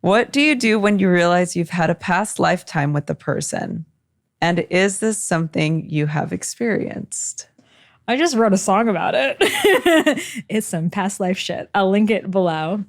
What do you do when you realize you've had a past lifetime with the person? And is this something you have experienced? I just wrote a song about it. It's some past life shit. I'll link it below.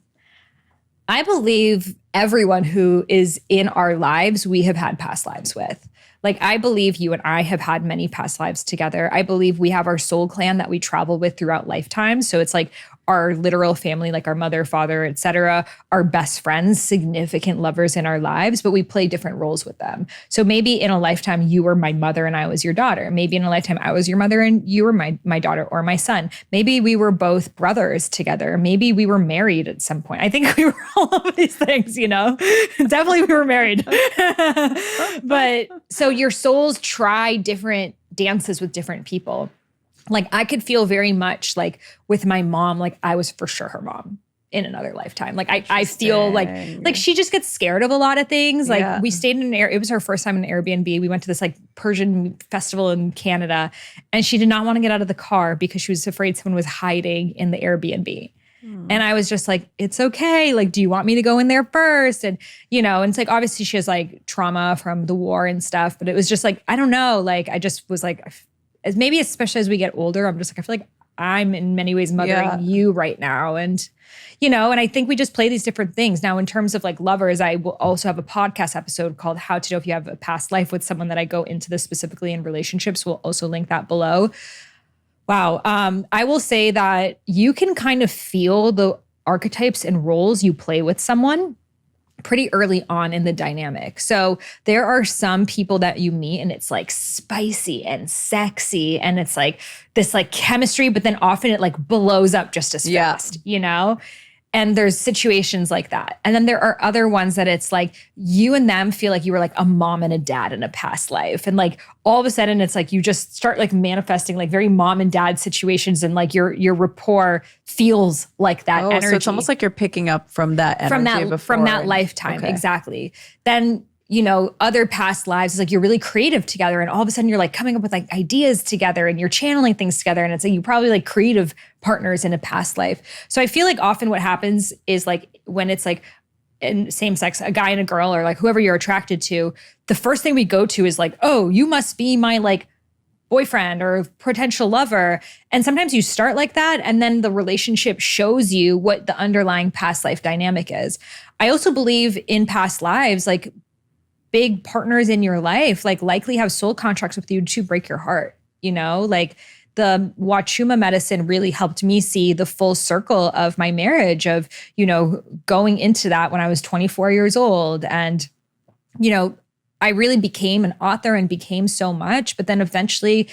I believe everyone who is in our lives, we have had past lives with. Like, I believe you and I have had many past lives together. I believe we have our soul clan that we travel with throughout lifetimes. So it's like our literal family, like our mother, father, et cetera, our best friends, significant lovers in our lives, but we play different roles with them. So maybe in a lifetime, you were my mother and I was your daughter. Maybe in a lifetime, I was your mother and you were my daughter or my son. Maybe we were both brothers together. Maybe we were married at some point. I think we were all of these things, you know? Definitely we were married. But so your souls try different dances with different people. Like, I could feel very much like with my mom, like I was for sure her mom in another lifetime. Like I feel like she just gets scared of a lot of things. Like we stayed in it was her first time in an Airbnb. We went to this like Persian festival in Canada, and she did not want to get out of the car because she was afraid someone was hiding in the Airbnb. And I was just like, it's okay. Like, do you want me to go in there first? And, you know, and it's like, obviously she has like trauma from the war and stuff, but it was just like, I don't know. Like, I just was like, as maybe especially as we get older, I'm just like, I feel like I'm in many ways mothering you right now. And, you know, and I think we just play these different things. Now, in terms of like lovers, I will also have a podcast episode called How to Know If You Have a Past Life with someone that I go into this specifically in relationships. We'll also link that below. Wow. I will say that you can kind of feel the archetypes and roles you play with someone pretty early on in the dynamic. So there are some people that you meet and it's like spicy and sexy and it's like this like chemistry, but then often it like blows up just as fast, you know? And there's situations like that. And then there are other ones that it's like you and them feel like you were like a mom and a dad in a past life. And like all of a sudden it's like you just start like manifesting like very mom and dad situations, and like your rapport feels like that energy. So it's almost like you're picking up from that energy from that lifetime. Okay. Exactly. Then, you know, other past lives, it's like you're really creative together, and all of a sudden you're like coming up with like ideas together and you're channeling things together, and it's like you probably like creative partners in a past life. So I feel like often what happens is like when it's like in same sex, a guy and a girl or like whoever you're attracted to, the first thing we go to is like, oh, you must be my like boyfriend or potential lover. And sometimes you start like that, and then the relationship shows you what the underlying past life dynamic is. I also believe in past lives, like big partners in your life, like likely have soul contracts with you to break your heart, you know? Like the Wachuma medicine really helped me see the full circle of my marriage of, you know, going into that when I was 24 years old. And, you know, I really became an author and became so much, but then eventually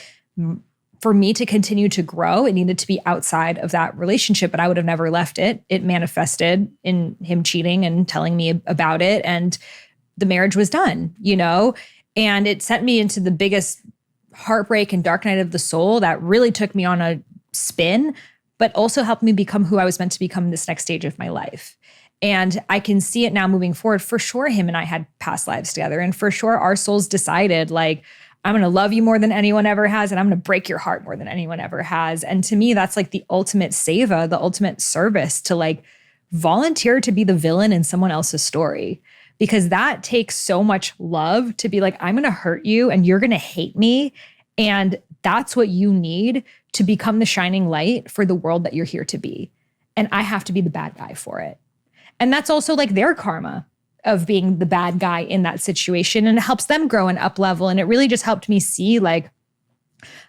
for me to continue to grow, it needed to be outside of that relationship, but I would have never left it. It manifested in him cheating and telling me about it. And the marriage was done, you know, and it sent me into the biggest heartbreak and dark night of the soul that really took me on a spin, but also helped me become who I was meant to become this next stage of my life. And I can see it now moving forward. For sure, him and I had past lives together. And for sure, our souls decided like, I'm going to love you more than anyone ever has. And I'm going to break your heart more than anyone ever has. And to me, that's like the ultimate seva, the ultimate service to like volunteer to be the villain in someone else's story. Because that takes so much love to be like, I'm going to hurt you and you're going to hate me. And that's what you need to become the shining light for the world that you're here to be. And I have to be the bad guy for it. And that's also like their karma of being the bad guy in that situation. And it helps them grow and up level. And it really just helped me see like,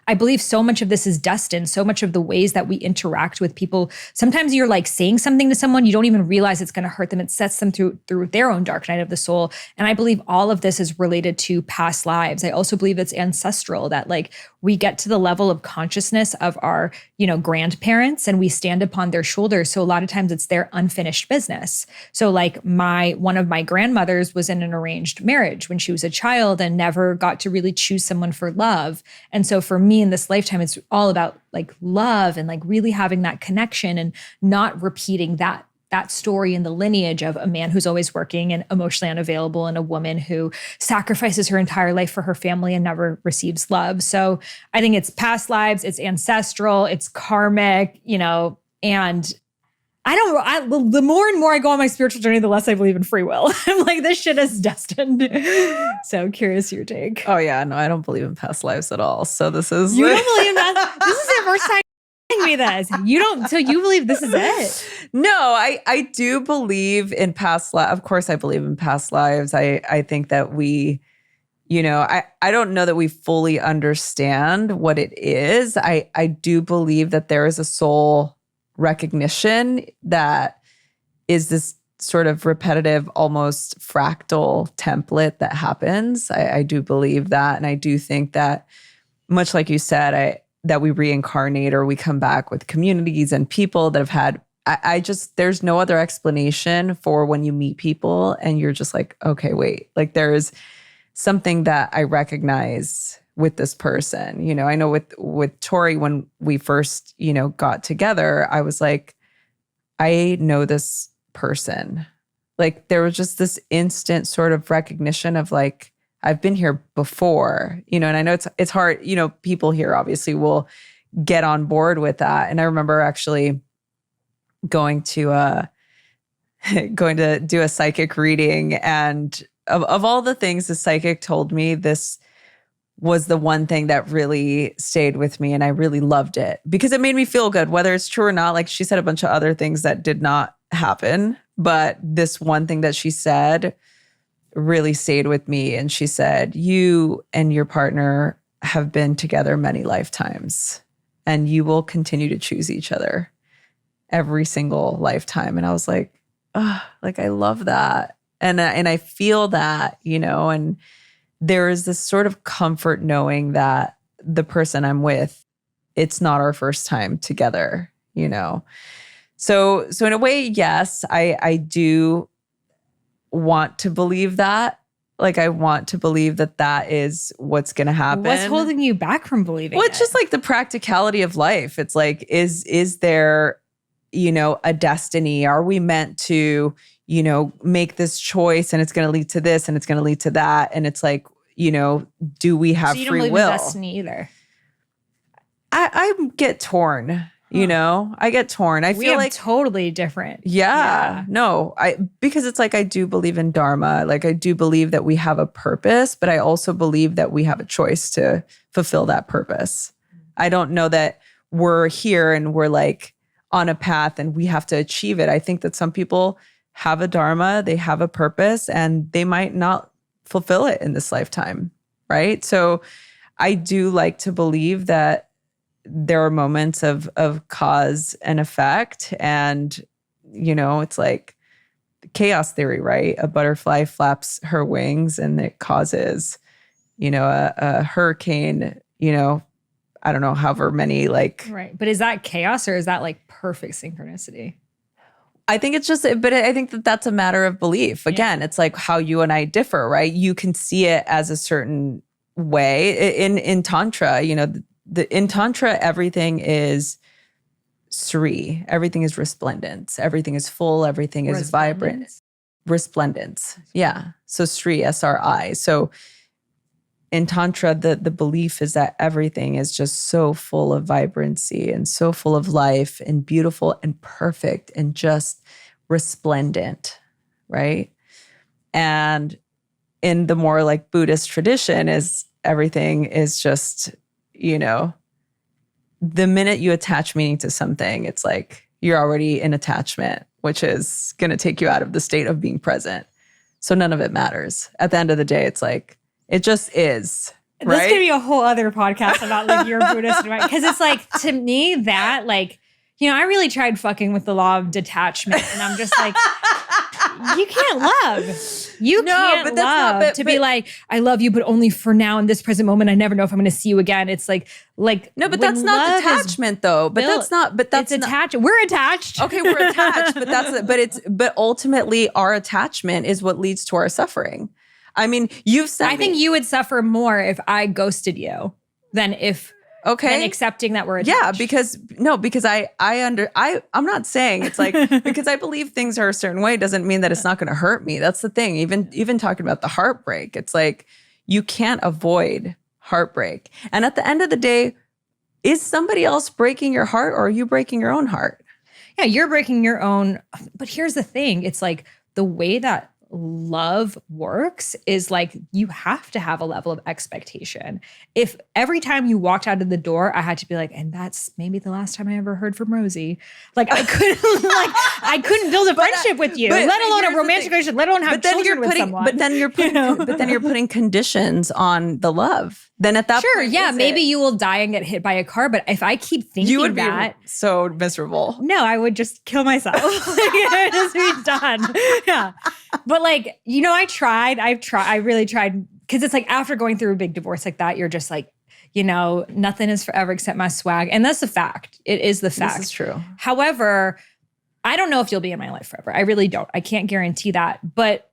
I believe so much of this is destined, so much of the ways that we interact with people. Sometimes you're like saying something to someone, you don't even realize it's going to hurt them. It sets them through their own dark night of the soul. And I believe all of this is related to past lives. I also believe it's ancestral, that like we get to the level of consciousness of our, you know, grandparents and we stand upon their shoulders. So a lot of times it's their unfinished business. So like one of my grandmothers was in an arranged marriage when she was a child and never got to really choose someone for love. And so for me in this lifetime, it's all about like love and like really having that connection and not repeating that story in the lineage of a man who's always working and emotionally unavailable and a woman who sacrifices her entire life for her family and never receives love. So I think it's past lives, it's ancestral, it's karmic, you know, and The more and more I go on my spiritual journey, the less I believe in free will. I'm like, this shit is destined. So curious your take. Oh yeah, no, I don't believe in past lives at all. So this is you don't believe in that. This is the first time you're telling me this. You don't. So you believe this is it? No, I do believe in past lives. Of course, I believe in past lives. I think that we, I don't know that we fully understand what it is. I do believe that there is a soul recognition that is this sort of repetitive, almost fractal template that happens. I do believe that. And I do think that, much like you said, that we reincarnate or we come back with communities and people that have had, there's no other explanation for when you meet people and you're just like, okay, wait, like there's something that I recognize with this person. I know with Tori, when we first, got together, I was like, I know this person. Like there was just this instant sort of recognition of like, I've been here before, and I know it's hard, people here obviously will get on board with that. And I remember actually going to do a psychic reading, and of all the things the psychic told me, this was the one thing that really stayed with me, and I really loved it because it made me feel good, whether it's true or not. Like she said a bunch of other things that did not happen, but this one thing that she said really stayed with me. And she said, you and your partner have been together many lifetimes and you will continue to choose each other every single lifetime. And I was like, oh, like I love that. And I feel that, and there is this sort of comfort knowing that the person I'm with, it's not our first time together, So in a way, yes, I do want to believe that. Like I want to believe that is what's going to happen. What's holding you back from believing? Well, it's just like the practicality of life. It's like, is there, a destiny? Are we meant to, make this choice and it's going to lead to this and it's going to lead to that? And it's like, do we have so you free don't believe will? in destiny either. I get torn. I get torn. I feel like totally different. Yeah. No, because it's like, I do believe in dharma. Like I do believe that we have a purpose, but I also believe that we have a choice to fulfill that purpose. I don't know that we're here and we're like on a path and we have to achieve it. I think that some people have a dharma, they have a purpose, and they might not fulfill it in this lifetime. Right. So I do like to believe that there are moments of cause and effect. And, it's like chaos theory, right? A butterfly flaps her wings and it causes, a hurricane, I don't know, however many like. Right. But is that chaos or is that like perfect synchronicity? I think it's just, but I think that that's a matter of belief. Again, It's like how you and I differ, right? You can see it as a certain way. In Tantra, in Tantra, everything is Sri. Everything is resplendence. Everything is full. Everything is vibrant. Resplendence. Yeah. So Sri, S-R-I. So in Tantra, the belief is that everything is just so full of vibrancy and so full of life and beautiful and perfect and just resplendent, right? And in the more like Buddhist tradition is everything is just, the minute you attach meaning to something, it's like you're already in attachment, which is going to take you out of the state of being present. So none of it matters. At the end of the day, it's like, it just is. Right? This could be a whole other podcast about like your Buddhist, right? Because it's like, to me, that like, I really tried fucking with the law of detachment. And I'm just like, you can't love. You can't love to be like, I love you, but only for now in this present moment. I never know if I'm going to see you again. It's like no, but that's not detachment though. But that's attached. We're attached. Okay, we're attached, but ultimately our attachment is what leads to our suffering. I mean, I think you would suffer more if I ghosted you than if than accepting that we're attached. Yeah, because I'm not saying it's like because I believe things are a certain way doesn't mean that it's not going to hurt me. That's the thing. Even talking about the heartbreak, it's like you can't avoid heartbreak. And at the end of the day, is somebody else breaking your heart or are you breaking your own heart? Yeah, you're breaking your own. But here's the thing. It's like the way that love works is like you have to have a level of expectation. If every time you walked out of the door, I had to be like, and that's maybe the last time I ever heard from Rosie. Like I couldn't build a friendship with you, let alone a romantic relationship, let alone have children with someone. But then you're putting conditions on the love. Then at that point, maybe you will die and get hit by a car. But if I keep thinking you would that, be so miserable. No, I would just kill myself. Like, just be done. Yeah. But like, I really tried. Because it's like after going through a big divorce like that, you're just like, nothing is forever except my swag. And that's the fact. It is the fact. This is true. However, I don't know if you'll be in my life forever. I really don't. I can't guarantee that. But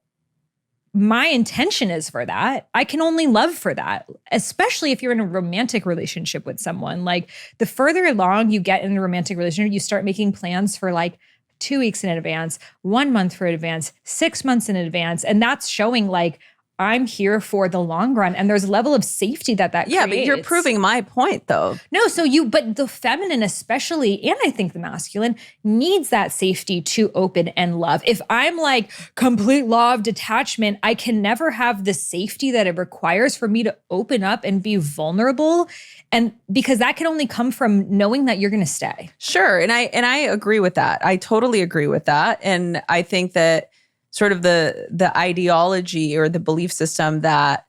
my intention is for that. I can only love for that, especially if you're in a romantic relationship with someone. Like the further along you get in a romantic relationship, you start making plans for like 2 weeks in advance, 1 month for advance, 6 months in advance. And that's showing like, I'm here for the long run. And there's a level of safety that creates. But you're proving my point though. No, but the feminine especially, and I think the masculine, needs that safety to open and love. If I'm like complete law of detachment, I can never have the safety that it requires for me to open up and be vulnerable. And because that can only come from knowing that you're going to stay. Sure. And I agree with that. I totally agree with that. And I think that sort of the ideology or the belief system that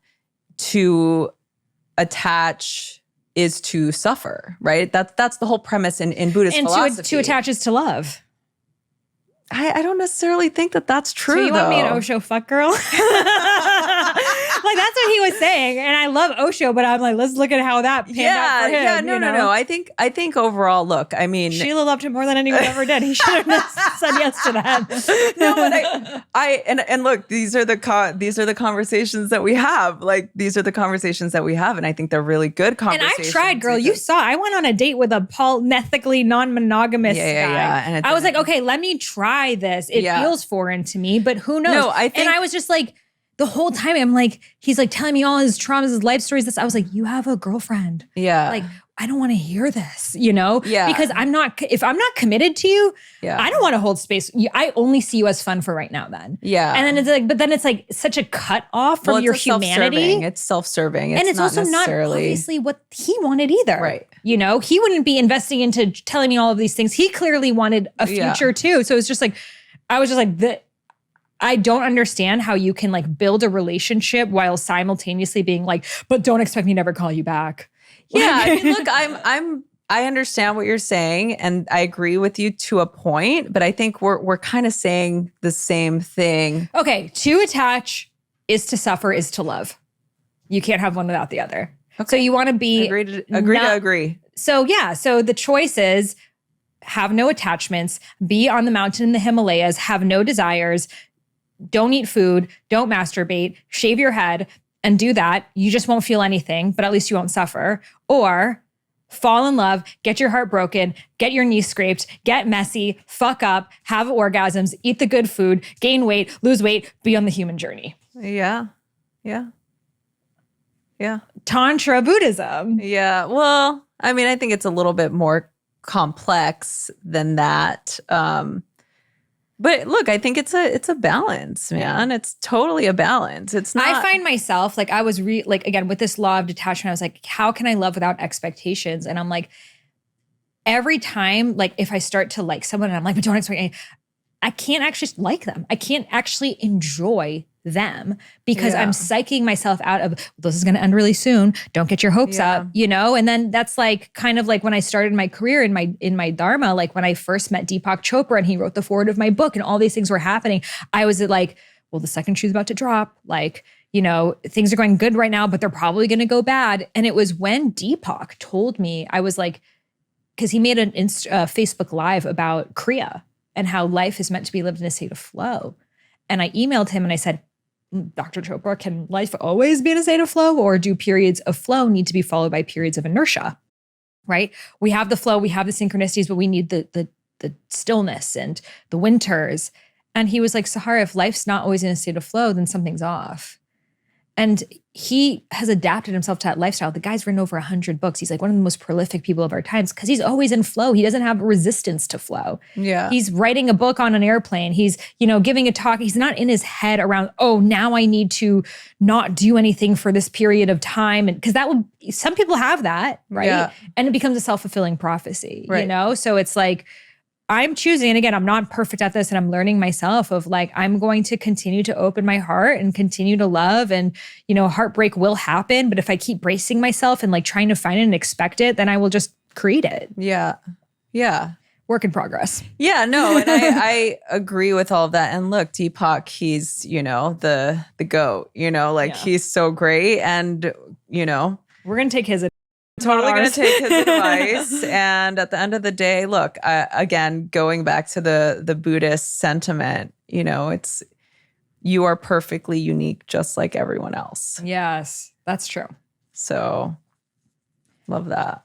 to attach is to suffer, right? That's the whole premise in Buddhist philosophy. And to attach is to love. I don't necessarily think that that's true. So you want me an Osho fuck girl? Like that's what he was saying, and I love Osho, but I'm like, let's look at how that panned out for him. Yeah, no. I think overall, look, I mean, Sheila loved him more than anyone ever did. He should have said yes to that. No, but and look, these are the conversations that we have. Like these are the conversations that we have, and I think they're really good conversations. And I tried, girl. You saw. I went on a date with a ethically non-monogamous guy. Yeah. And I was like, okay, let me try this. It feels foreign to me, but who knows? No, and I was just like. The whole time I'm like, he's like telling me all his traumas, his life stories. I was like, you have a girlfriend. Yeah. Like, I don't want to hear this, Yeah. Because if I'm not committed to you, I don't want to hold space. I only see you as fun for right now then. Yeah. And then it's like such a cut off from your humanity. It's self-serving. And it's also not obviously what he wanted either. Right. He wouldn't be investing into telling me all of these things. He clearly wanted a future too. So it's just like, I was just like, I don't understand how you can like build a relationship while simultaneously being like, but don't expect me to never call you back. Yeah, I mean, look, I understand what you're saying, and I agree with you to a point, but I think we're kind of saying the same thing. Okay, to attach is to suffer is to love. You can't have one without the other. Okay. So you want to be agree to agree. So so the choice is have no attachments, be on the mountain in the Himalayas, have no desires. Don't eat food, don't masturbate, shave your head, and do that. You just won't feel anything, but at least you won't suffer. Or fall in love, get your heart broken, get your knee scraped, get messy, fuck up, have orgasms, eat the good food, gain weight, lose weight, be on the human journey. Yeah. Tantra Buddhism. Yeah. Well, I mean, I think it's a little bit more complex than that. But look, I think it's a balance, man. It's totally a balance. It's not. I find myself like I was again with this law of detachment. I was like, how can I love without expectations? And I'm like, every time, like if I start to like someone, and I'm like, but don't expect anything, I can't actually like them. I can't actually enjoy them because I'm psyching myself out of this is going to end really soon. Don't get your hopes up, And then that's like kind of like when I started my career in my dharma, like when I first met Deepak Chopra and he wrote the foreword of my book and all these things were happening. I was like, well, the second shoe's about to drop. Like, things are going good right now, but they're probably going to go bad. And it was when Deepak told me, I was like, because he made an Facebook Live about Kriya and how life is meant to be lived in a state of flow. And I emailed him and I said, Dr. Chopra, can life always be in a state of flow, or do periods of flow need to be followed by periods of inertia, right? We have the flow, we have the synchronicities, but we need the stillness and the winters. And he was like, Sahara, if life's not always in a state of flow, then something's off. And he has adapted himself to that lifestyle. The guy's written over 100 books. He's like one of the most prolific people of our times because he's always in flow. He doesn't have resistance to flow. Yeah. He's writing a book on an airplane. He's, giving a talk. He's not in his head around, oh, now I need to not do anything for this period of time. And because some people have that, right? Yeah. And it becomes a self-fulfilling prophecy, Right. So it's like, I'm choosing, and again, I'm not perfect at this and I'm learning myself of like, I'm going to continue to open my heart and continue to love and, heartbreak will happen. But if I keep bracing myself and like trying to find it and expect it, then I will just create it. Yeah. Yeah. Work in progress. Yeah, no, and I agree with all of that. And look, Deepak, he's, the GOAT, he's so great. And, we're going to take his advice. Totally going to take his advice. And at the end of the day, look, again, going back to the Buddhist sentiment, it's you are perfectly unique, just like everyone else. Yes, that's true. So love that.